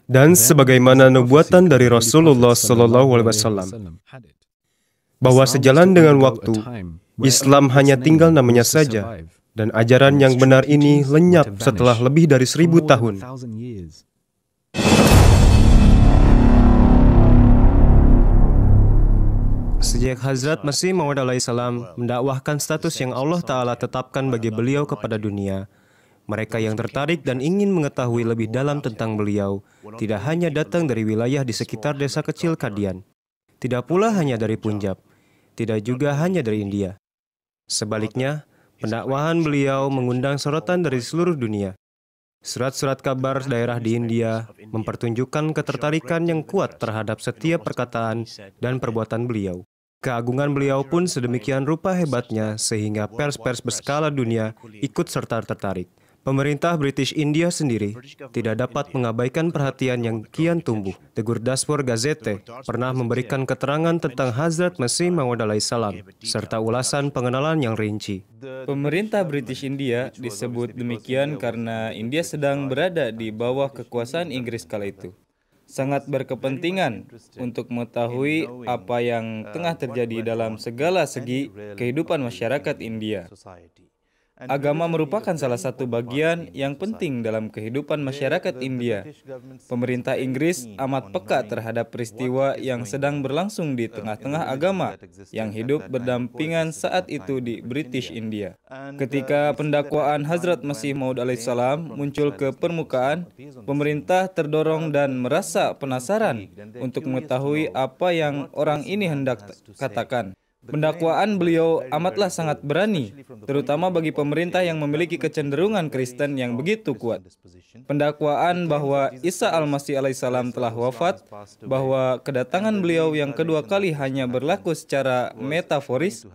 dan sebagaimana nubuatan dari Rasulullah SAW, bahwa sejalan dengan waktu, Islam hanya tinggal namanya saja, dan ajaran yang benar ini lenyap setelah lebih dari 1000 tahun. Sejak Hazrat Masih Maud alaihissalam mendakwahkan status yang Allah Ta'ala tetapkan bagi beliau kepada dunia, mereka yang tertarik dan ingin mengetahui lebih dalam tentang beliau tidak hanya datang dari wilayah di sekitar desa kecil Kadian, tidak pula hanya dari Punjab, tidak juga hanya dari India. Sebaliknya, pendakwahan beliau mengundang sorotan dari seluruh dunia. Surat-surat kabar daerah di India mempertunjukkan ketertarikan yang kuat terhadap setiap perkataan dan perbuatan beliau. Keagungan beliau pun sedemikian rupa hebatnya sehingga pers-pers berskala dunia ikut serta tertarik. Pemerintah British India sendiri tidak dapat mengabaikan perhatian yang kian tumbuh. The Gurdaspur Gazette pernah memberikan keterangan tentang Hazrat Masih Maud alaihissalam serta ulasan pengenalan yang rinci. Pemerintah British India disebut demikian karena India sedang berada di bawah kekuasaan Inggris kala itu. Sangat berkepentingan untuk mengetahui apa yang tengah terjadi dalam segala segi kehidupan masyarakat India. Agama merupakan salah satu bagian yang penting dalam kehidupan masyarakat India. Pemerintah Inggris amat peka terhadap peristiwa yang sedang berlangsung di tengah-tengah agama yang hidup berdampingan saat itu di British India. Ketika pendakwaan Hazrat Masih Maud alaihissalam muncul ke permukaan, pemerintah terdorong dan merasa penasaran untuk mengetahui apa yang orang ini hendak katakan. Pendakwaan beliau amatlah sangat berani, terutama bagi pemerintah yang memiliki kecenderungan Kristen yang begitu kuat. Pendakwaan bahwa Isa Al-Masih alaihissalam telah wafat, bahwa kedatangan beliau yang kedua kali hanya berlaku secara metaforis,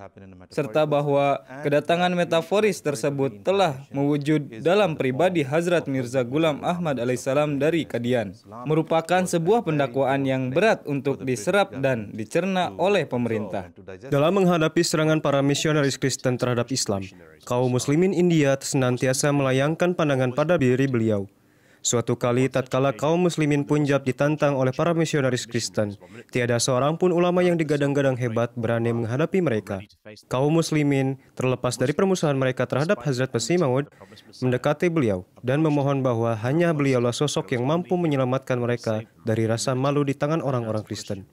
serta bahwa kedatangan metaforis tersebut telah mewujud dalam pribadi Hazrat Mirza Ghulam Ahmad alaihissalam dari Kadian, merupakan sebuah pendakwaan yang berat untuk diserap dan dicerna oleh pemerintah. Dalam menghadapi serangan para misionaris Kristen terhadap Islam, kaum muslimin India senantiasa melayangkan pandangan pada diri beliau. Suatu kali tatkala kaum muslimin Punjab ditantang oleh para misionaris Kristen, tiada seorang pun ulama yang digadang-gadang hebat berani menghadapi mereka. Kaum muslimin, terlepas dari permusuhan mereka terhadap Hazrat Masih Maud, mendekati beliau dan memohon bahwa hanya beliaulah sosok yang mampu menyelamatkan mereka dari rasa malu di tangan orang-orang Kristen.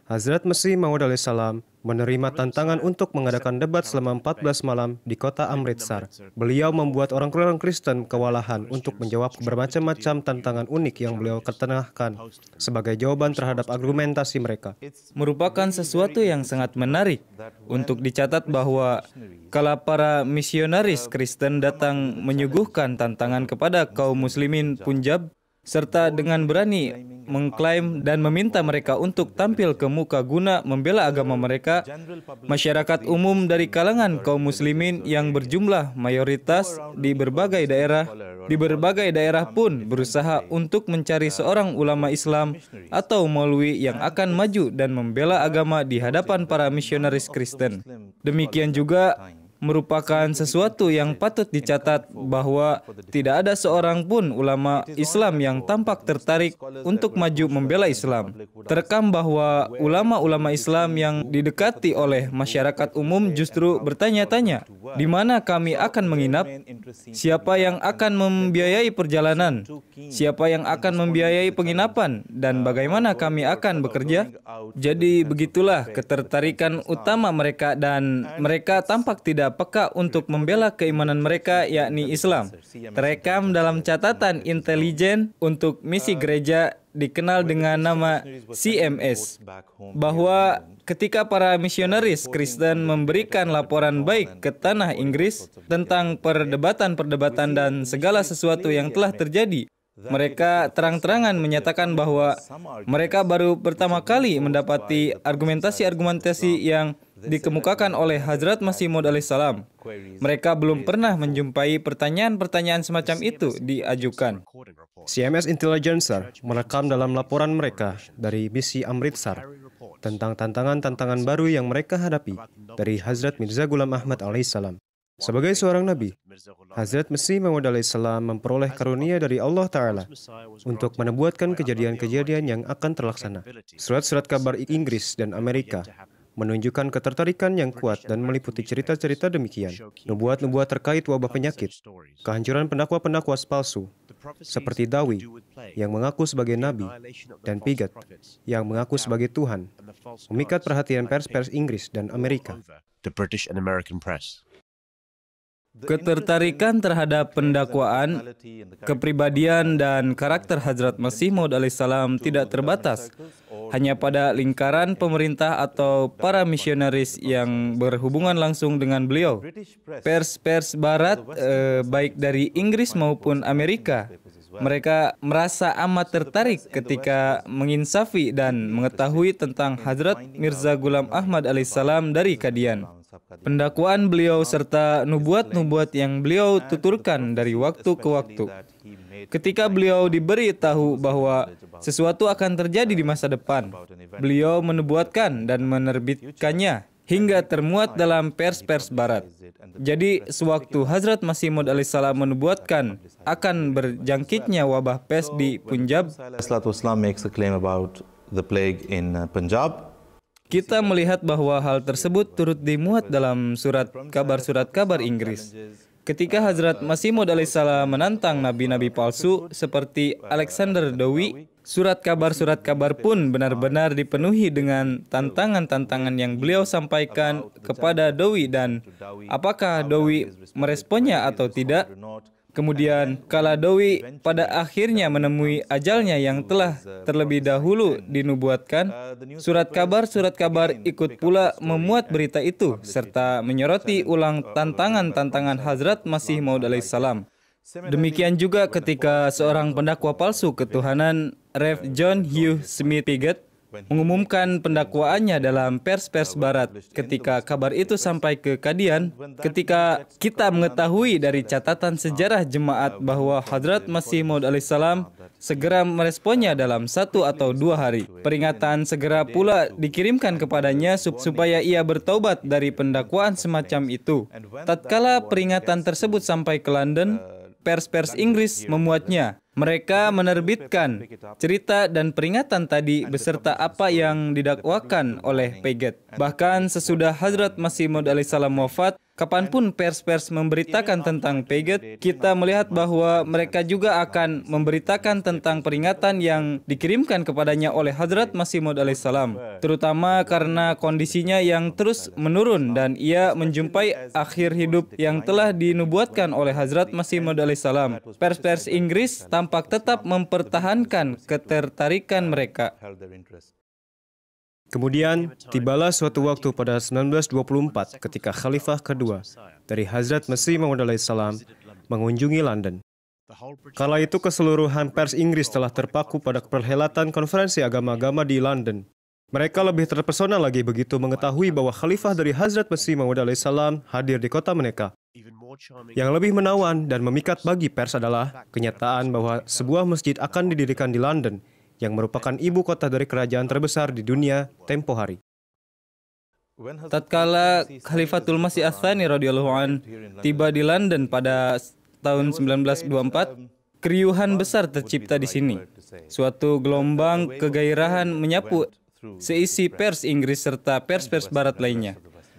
Hazrat Masih Maud alaihissalam menerima tantangan untuk mengadakan debat selama 14 malam di kota Amritsar. Beliau membuat orang-orang Kristen kewalahan untuk menjawab bermacam-macam tantangan unik yang beliau ketengahkan sebagai jawaban terhadap argumentasi mereka. Merupakan sesuatu yang sangat menarik untuk dicatat bahwa kala para misionaris Kristen datang menyuguhkan tantangan kepada kaum muslimin Punjab, serta dengan berani mengklaim dan meminta mereka untuk tampil ke muka guna membela agama mereka, masyarakat umum dari kalangan kaum muslimin yang berjumlah mayoritas di berbagai daerah pun berusaha untuk mencari seorang ulama Islam atau maulwi yang akan maju dan membela agama di hadapan para misionaris Kristen. Demikian juga merupakan sesuatu yang patut dicatat bahwa tidak ada seorang pun ulama Islam yang tampak tertarik untuk maju membela Islam. Terekam bahwa ulama-ulama Islam yang didekati oleh masyarakat umum justru bertanya-tanya, di mana kami akan menginap? Siapa yang akan membiayai perjalanan? Siapa yang akan membiayai penginapan? Dan bagaimana kami akan bekerja? Jadi begitulah ketertarikan utama mereka, dan mereka tampak tidak peka untuk membela keimanan mereka, yakni Islam. Terekam dalam catatan intelijen untuk misi gereja dikenal dengan nama CMS, bahwa ketika para misionaris Kristen memberikan laporan baik ke tanah Inggris tentang perdebatan-perdebatan dan segala sesuatu yang telah terjadi, mereka terang-terangan menyatakan bahwa mereka baru pertama kali mendapati argumentasi-argumentasi yang dikemukakan oleh Hazrat Masih Maud alaihissalam. Mereka belum pernah menjumpai pertanyaan-pertanyaan semacam itu diajukan. CMS Intelligencer merekam dalam laporan mereka dari misi Amritsar tentang tantangan-tantangan baru yang mereka hadapi dari Hazrat Mirza Ghulam Ahmad alaihissalam. Sebagai seorang nabi, Hazrat Masih Maud alaihissalam memperoleh karunia dari Allah Ta'ala untuk menubuatkan kejadian-kejadian yang akan terlaksana. Surat-surat kabar Inggris dan Amerika menunjukkan ketertarikan yang kuat dan meliputi cerita-cerita demikian. Nubuat-nubuat terkait wabah penyakit, kehancuran pendakwa-pendakwa palsu, seperti Dawi yang mengaku sebagai nabi dan Pigat yang mengaku sebagai Tuhan, memikat perhatian pers-pers Inggris dan Amerika. Ketertarikan terhadap pendakwaan, kepribadian, dan karakter Hazrat Masih Maud alaihissalam tidak terbatas hanya pada lingkaran pemerintah atau para misionaris yang berhubungan langsung dengan beliau. Pers-pers barat, baik dari Inggris maupun Amerika, mereka merasa amat tertarik ketika menginsafi dan mengetahui tentang Hazrat Mirza Ghulam Ahmad alaihissalam dari Qadian. Pendakwaan beliau serta nubuat-nubuat yang beliau tuturkan dari waktu ke waktu. Ketika beliau diberi tahu bahwa sesuatu akan terjadi di masa depan, beliau menubuatkan dan menerbitkannya hingga termuat dalam pers-pers barat. Jadi, sewaktu Hazrat Masih Maud alaihissalam menubuatkan akan berjangkitnya wabah pes di Punjab, kita melihat bahwa hal tersebut turut dimuat dalam surat kabar Inggris. Ketika Hazrat Masih Maud alaihissalam menantang nabi-nabi palsu seperti Alexander Dowie, surat kabar pun benar-benar dipenuhi dengan tantangan-tantangan yang beliau sampaikan kepada Dowie dan apakah Dowie meresponnya atau tidak. Kemudian, kala Dowie pada akhirnya menemui ajalnya yang telah terlebih dahulu dinubuatkan, surat kabar ikut pula memuat berita itu, serta menyoroti ulang tantangan-tantangan Hazrat Masih Maud alaihissalam. Demikian juga ketika seorang pendakwa palsu ketuhanan, Rev. John Hugh Smith Pigot, mengumumkan pendakwaannya dalam pers-pers barat. Ketika kabar itu sampai ke Qadian, ketika kita mengetahui dari catatan sejarah jemaat bahwa Hazrat Masih Maud alaihissalam segera meresponnya dalam 1 atau 2 hari. Peringatan segera pula dikirimkan kepadanya supaya ia bertaubat dari pendakwaan semacam itu. Tatkala peringatan tersebut sampai ke London, pers-pers Inggris memuatnya. Mereka menerbitkan cerita dan peringatan tadi beserta apa yang didakwakan oleh Pigot. Bahkan sesudah Hazrat Masih Maud alaihissalam wafat, kapanpun pers-pers memberitakan tentang Pigot, kita melihat bahwa mereka juga akan memberitakan tentang peringatan yang dikirimkan kepadanya oleh Hazrat Masih Maud alaihissalam, terutama karena kondisinya yang terus menurun dan ia menjumpai akhir hidup yang telah dinubuatkan oleh Hazrat Masih Maud alaihissalam. Pers-pers Inggris tampak tetap mempertahankan ketertarikan mereka. Kemudian, tibalah suatu waktu pada 1924 ketika Khalifah kedua dari Hazrat Masih Maud alaihissalam mengunjungi London. Kala itu keseluruhan pers Inggris telah terpaku pada perhelatan konferensi agama-agama di London. Mereka lebih terpesona lagi begitu mengetahui bahwa Khalifah dari Hazrat Masih Maud alaihissalam hadir di kota mereka. Yang lebih menawan dan memikat bagi pers adalah kenyataan bahwa sebuah masjid akan didirikan di London, yang merupakan ibu kota dari kerajaan terbesar di dunia tempo hari. Tatkala Khalifatul Masih Ats-Tsani radhiyallahu an tiba di London pada tahun 1924, keriuhan besar tercipta di sini. Suatu gelombang kegairahan menyapu seisi pers Inggris serta pers-pers barat lainnya.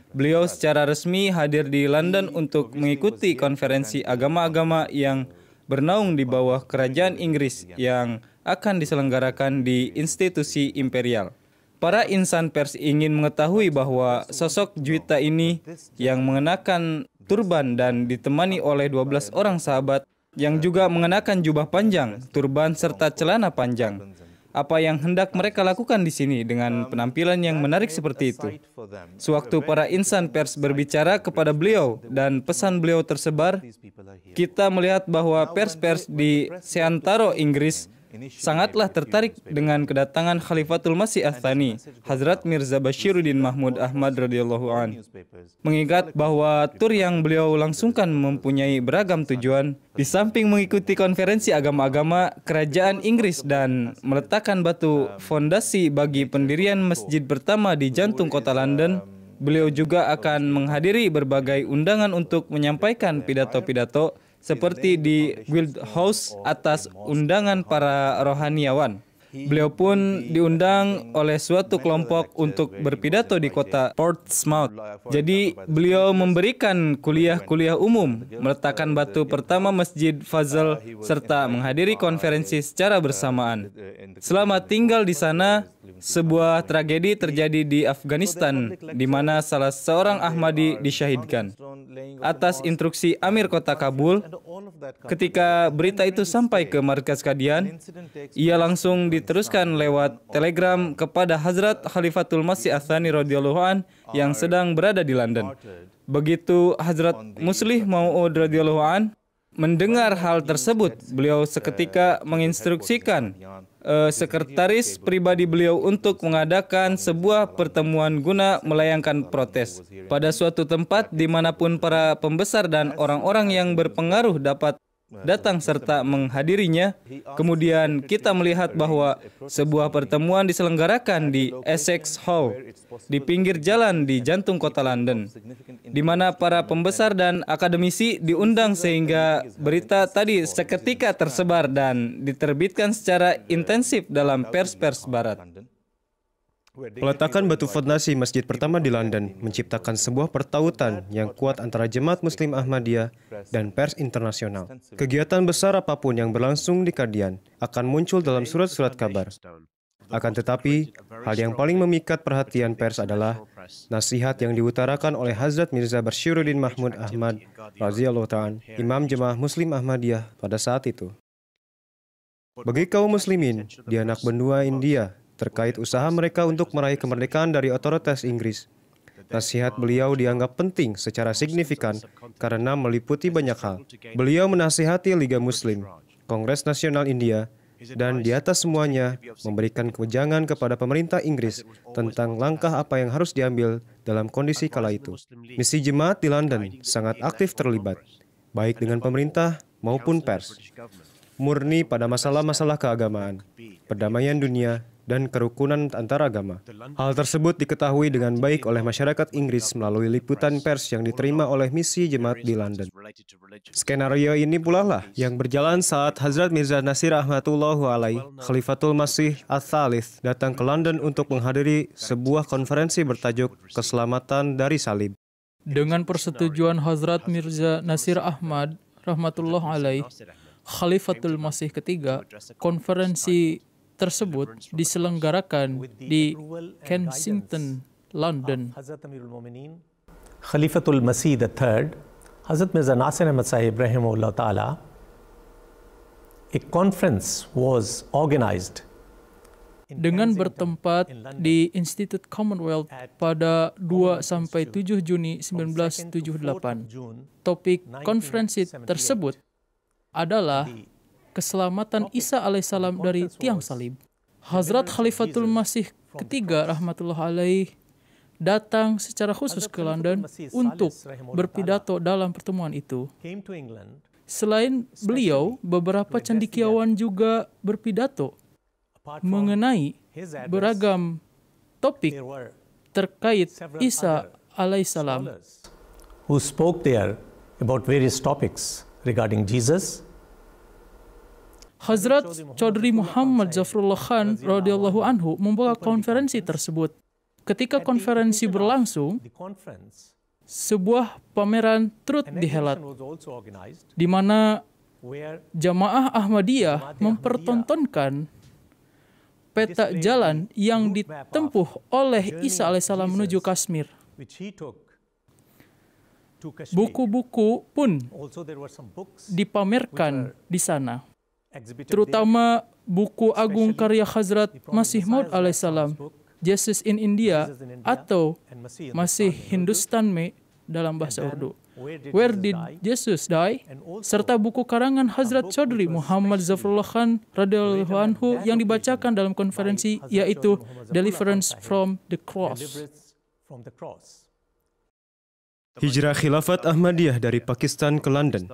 Beliau secara resmi hadir di London untuk mengikuti konferensi agama-agama yang bernaung di bawah kerajaan Inggris yang akan diselenggarakan di institusi imperial. Para insan pers ingin mengetahui bahwa sosok Juwita ini yang mengenakan turban dan ditemani oleh 12 orang sahabat yang juga mengenakan jubah panjang, turban serta celana panjang. Apa yang hendak mereka lakukan di sini dengan penampilan yang menarik seperti itu? Sewaktu para insan pers berbicara kepada beliau dan pesan beliau tersebar, kita melihat bahwa pers-pers di seantero Inggris sangatlah tertarik dengan kedatangan Khalifatul Masih Ats-Tsani, Hazrat Mirza Bashiruddin Mahmud Ahmad radhiyallahu an. Mengingat bahwa tur yang beliau langsungkan mempunyai beragam tujuan, di samping mengikuti konferensi agama-agama kerajaan Inggris dan meletakkan batu fondasi bagi pendirian masjid pertama di jantung kota London, Beliau juga akan menghadiri berbagai undangan untuk menyampaikan pidato-pidato seperti di Guildhall atas undangan para rohaniawan. Beliau pun diundang oleh suatu kelompok untuk berpidato di kota Portsmouth. Jadi beliau memberikan kuliah-kuliah umum, meletakkan batu pertama Masjid Fazl, serta menghadiri konferensi secara bersamaan. Selama tinggal di sana, sebuah tragedi terjadi di Afghanistan, di mana salah seorang Ahmadi disyahidkan. Atas instruksi Amir Kota Kabul, ketika berita itu sampai ke markas Qadian, ia langsung diteruskan lewat telegram kepada Hazrat Khalifatul Masih Ats-Tsani radhiyallahu an yang sedang berada di London. Begitu Hazrat Muslih Mau'ud radhiyallahu an mendengar hal tersebut, beliau seketika menginstruksikan sekretaris pribadi beliau untuk mengadakan sebuah pertemuan guna melayangkan protes pada suatu tempat dimanapun para pembesar dan orang-orang yang berpengaruh dapat datang serta menghadirinya. Kemudian kita melihat bahwa sebuah pertemuan diselenggarakan di Essex Hall di pinggir jalan di jantung kota London, di mana para pembesar dan akademisi diundang sehingga berita tadi seketika tersebar dan diterbitkan secara intensif dalam pers-pers barat. Peletakan batu fondasi masjid pertama di London menciptakan sebuah pertautan yang kuat antara jemaat Muslim Ahmadiyah dan pers internasional. Kegiatan besar apapun yang berlangsung di Qadian akan muncul dalam surat-surat kabar. Akan tetapi, hal yang paling memikat perhatian pers adalah nasihat yang diutarakan oleh Hazrat Mirza Bashiruddin Mahmud Ahmad radhiyallahu ta'ala, Imam Jemaah Muslim Ahmadiyah pada saat itu. Bagi kaum muslimin di anak benua India, terkait usaha mereka untuk meraih kemerdekaan dari otoritas Inggris, nasihat beliau dianggap penting secara signifikan karena meliputi banyak hal. Beliau menasihati Liga Muslim, Kongres Nasional India, dan di atas semuanya memberikan kewejangan kepada pemerintah Inggris tentang langkah apa yang harus diambil dalam kondisi kala itu. Misi jemaat di London sangat aktif terlibat, baik dengan pemerintah maupun pers, murni pada masalah-masalah keagamaan, perdamaian dunia, dan kerukunan antar agama. Hal tersebut diketahui dengan baik oleh masyarakat Inggris melalui liputan pers yang diterima oleh misi jemaat di London. Skenario ini pula lah yang berjalan saat Hazrat Mirza Nasir Ahmadullahu alaih, Khalifatul Masih Ats-Tsalits, datang ke London untuk menghadiri sebuah konferensi bertajuk Keselamatan dari Salib. Dengan persetujuan Hazrat Mirza Nasir Ahmad rahmatullah alaih, Khalifatul Masih ketiga, konferensi tersebut diselenggarakan di Kensington, London. Khalifatul Masih III, Hazrat Mirza Nasir Ahmad Sahib rahimahullah ta'ala, a conference was organized dengan bertempat di Institute Commonwealth pada 2-7 Juni 1978. Topik konferensi tersebut adalah keselamatan Isa alaihissalam dari tiang salib. Hazrat Khalifatul Masih ketiga rahmatullah alaih datang secara khusus ke London untuk berpidato dalam pertemuan itu. Selain beliau, beberapa cendekiawan juga berpidato mengenai beragam topik terkait Isa alaihissalam. Who spoke there about various topics regarding Jesus. Hazrat Chaudhry Muhammad Zafrullah Khan radhiyallahu anhu membuka konferensi tersebut. Ketika konferensi berlangsung, sebuah pameran turut dihelat, di mana jamaah Ahmadiyah mempertontonkan peta jalan yang ditempuh oleh Isa alaihissalam menuju Kashmir. Buku-buku pun dipamerkan di sana, terutama buku agung karya Hazrat Masih Maud alaihissalam, Jesus in India atau Masih Hindustan Me dalam bahasa Urdu, Where Did Jesus Die, serta buku karangan Hazrat Chaudhry Muhammad Zafrullah Khan radhiyallahu anhu yang dibacakan dalam konferensi, yaitu Deliverance from the Cross. Hijrah Khilafat Ahmadiyah dari Pakistan ke London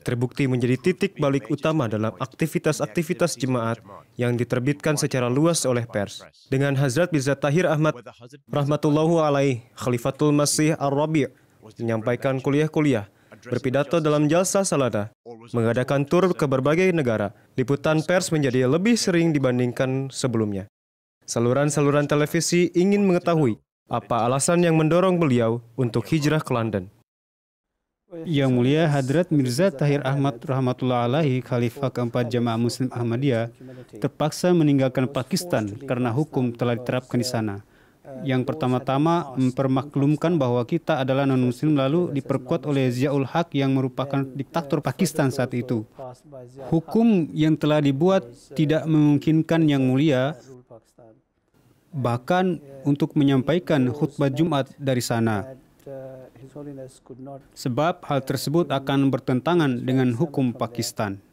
terbukti menjadi titik balik utama dalam aktivitas-aktivitas jemaat yang diterbitkan secara luas oleh pers. Dengan Hazrat Mirza Tahir Ahmad rahmatullahu alaih, Khalifatul Masih Ar-Rabi' menyampaikan kuliah-kuliah, berpidato dalam jalsa salada, mengadakan tur ke berbagai negara, liputan pers menjadi lebih sering dibandingkan sebelumnya. Saluran-saluran televisi ingin mengetahui apa alasan yang mendorong beliau untuk hijrah ke London. Yang Mulia Hadrat Mirza Tahir Ahmad rahmatullah alaihi, Khalifah keempat Jamaah Muslim Ahmadiyah, terpaksa meninggalkan Pakistan karena hukum telah diterapkan di sana. Yang pertama-tama mempermaklumkan bahwa kita adalah non-muslim, lalu diperkuat oleh Ziaul Haq yang merupakan diktator Pakistan saat itu. Hukum yang telah dibuat tidak memungkinkan Yang Mulia bahkan untuk menyampaikan khutbah Jumat dari sana. Sebab hal tersebut akan bertentangan dengan hukum Pakistan.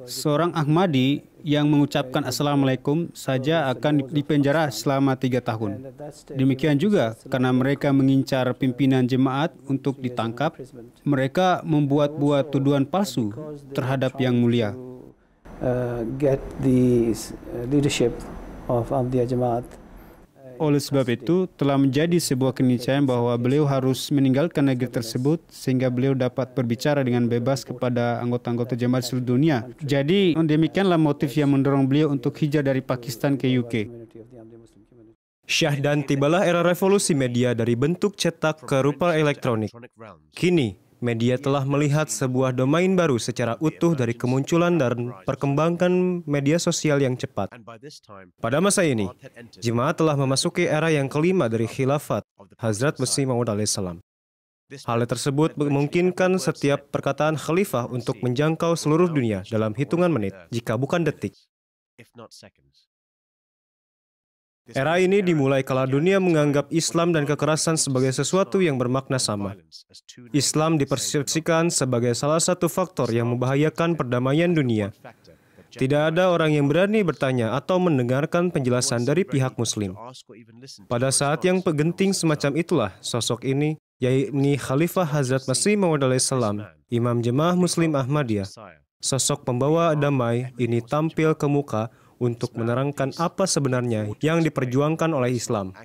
Seorang Ahmadi yang mengucapkan Assalamualaikum saja akan dipenjara selama 3 tahun. Demikian juga karena mereka mengincar pimpinan jemaat untuk ditangkap, mereka membuat-buat tuduhan palsu terhadap Yang Mulia. Oleh sebab itu, telah menjadi sebuah keniscayaan bahwa beliau harus meninggalkan negeri tersebut sehingga beliau dapat berbicara dengan bebas kepada anggota-anggota jemaat seluruh dunia. Jadi, demikianlah motif yang mendorong beliau untuk hijrah dari Pakistan ke UK. Syah dan tibalah era revolusi media dari bentuk cetak ke rupa elektronik. Kini, media telah melihat sebuah domain baru secara utuh dari kemunculan dan perkembangan media sosial yang cepat. Pada masa ini, jemaat telah memasuki era yang kelima dari khilafat Hazrat Masih Maud alaihissalam. Hal tersebut memungkinkan setiap perkataan khalifah untuk menjangkau seluruh dunia dalam hitungan menit, jika bukan detik. Era ini dimulai kala dunia menganggap Islam dan kekerasan sebagai sesuatu yang bermakna sama. Islam dipersepsikan sebagai salah satu faktor yang membahayakan perdamaian dunia. Tidak ada orang yang berani bertanya atau mendengarkan penjelasan dari pihak Muslim. Pada saat yang genting semacam itulah sosok ini, yakni Khalifah Hazrat Masih Maud alaihissalam, Imam Jemaah Muslim Ahmadiyah, sosok pembawa damai ini tampil ke muka untuk menerangkan apa sebenarnya yang diperjuangkan oleh Islam.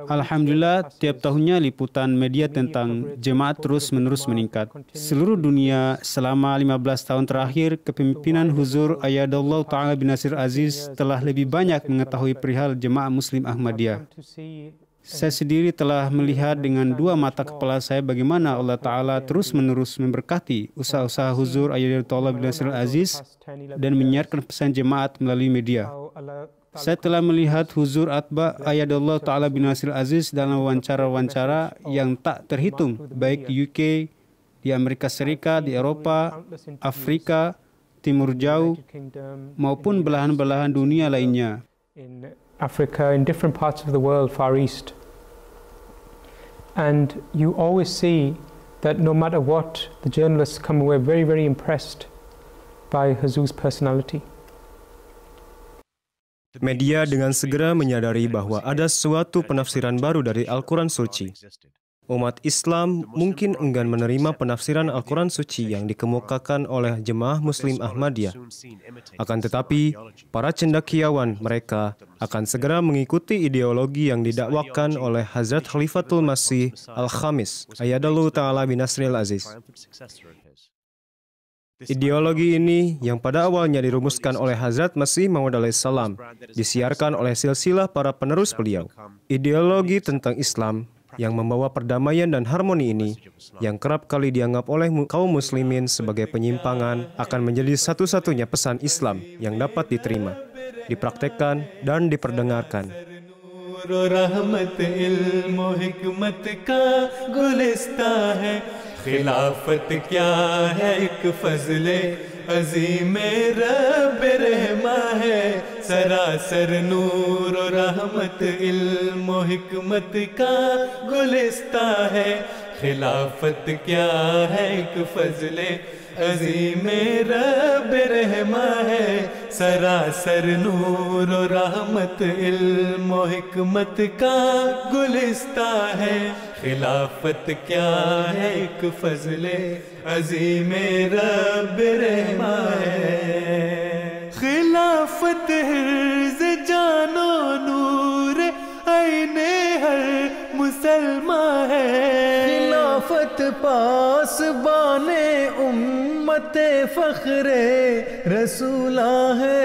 Alhamdulillah, tiap tahunnya liputan media tentang jemaat terus-menerus meningkat. Seluruh dunia selama 15 tahun terakhir, kepemimpinan Huzur Ayadullah Ta'ala bin Nasir Aziz telah lebih banyak mengetahui perihal jemaah Muslim Ahmadiyah. Saya sendiri telah melihat dengan dua mata kepala saya bagaimana Allah Ta'ala terus-menerus memberkati usaha-usaha Huzur Ayadullah Ta'ala bin Nasir Aziz dan menyiarkan pesan jemaat melalui media. Saya telah melihat Huzur Atba Ayadullah Ta'ala bin Nasir Aziz dalam wawancara-wawancara yang tak terhitung, baik di UK, di Amerika Serikat, di Eropa, Afrika, Timur Jauh, maupun belahan-belahan dunia lainnya. Africa, in different parts of the world, Far East. And you always see that no matter what, the journalists come away very, very impressed by Huzur's personality. Media dengan segera menyadari bahwa ada suatu penafsiran baru dari Al-Quran Suci. Umat Islam mungkin enggan menerima penafsiran Al-Quran Suci yang dikemukakan oleh Jemaah Muslim Ahmadiyah. Akan tetapi, para cendekiawan mereka akan segera mengikuti ideologi yang didakwakan oleh Hazrat Khalifatul Masih Al-Khamis, Ayadullah Ta'ala bin Nasir Aziz. Ideologi ini yang pada awalnya dirumuskan oleh Hazrat Masih Maud alaihissalam, disiarkan oleh silsilah para penerus beliau. Ideologi tentang Islam yang membawa perdamaian dan harmoni ini, yang kerap kali dianggap oleh kaum muslimin sebagai penyimpangan, akan menjadi satu-satunya pesan Islam yang dapat diterima, dipraktekkan, dan diperdengarkan. खिलाफत क्या है एक फजले अजीम रब रहमा है सरासर नूर और रहमत इल्म और हिकमत का गुलिस्ता है खिलाफत क्या है एक फजले अजीम रब रहमा है सरासर नूर और रहमत इल्म और हिकमत का गुलिस्ता है खिलाफत क्या है एक फजले अजीम रब रहमा है खिलाफत हिर्ज़ जानो नूर आईने हर मुसलमान है खिलाफत पास बाने उम्मते फख्रे रसूला है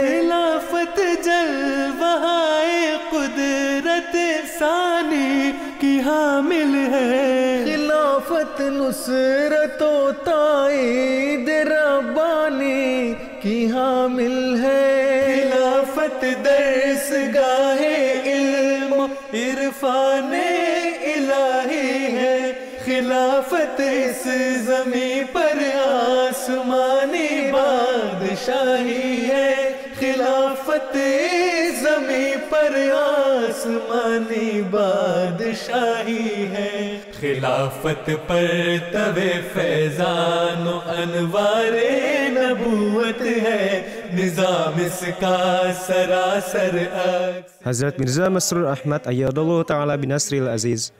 खिलाफत जलवाए कुदरत सानी की हामिल है खिलाफत नुसरतो ताईद रब्बानी की हामिल है खिलाफत दर्स गाहे इल्म इरफाने इलाही है खिलाफत इस ज़मीं पर आसमानी बादशाही है खिलाफत इस ज़मीं पर आसमानी बादशाही है खिलाफत पर तवे फैज़ान अनवारे नबूवत है निज़ाम इसका सरासर अक्स Hazrat Mirza Masrur Ahmad Ayyadallahu Ta'ala bin Nasril Aziz,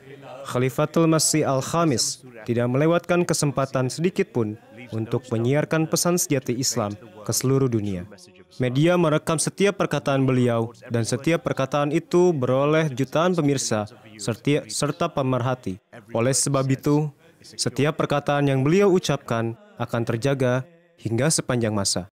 Khalifatul Masih Al-Khamis, tidak melewatkan kesempatan sedikit pun untuk menyiarkan pesan sejati Islam ke seluruh dunia. Media merekam setiap perkataan beliau dan setiap perkataan itu beroleh jutaan pemirsa serta pemerhati. Oleh sebab itu, setiap perkataan yang beliau ucapkan akan terjaga hingga sepanjang masa.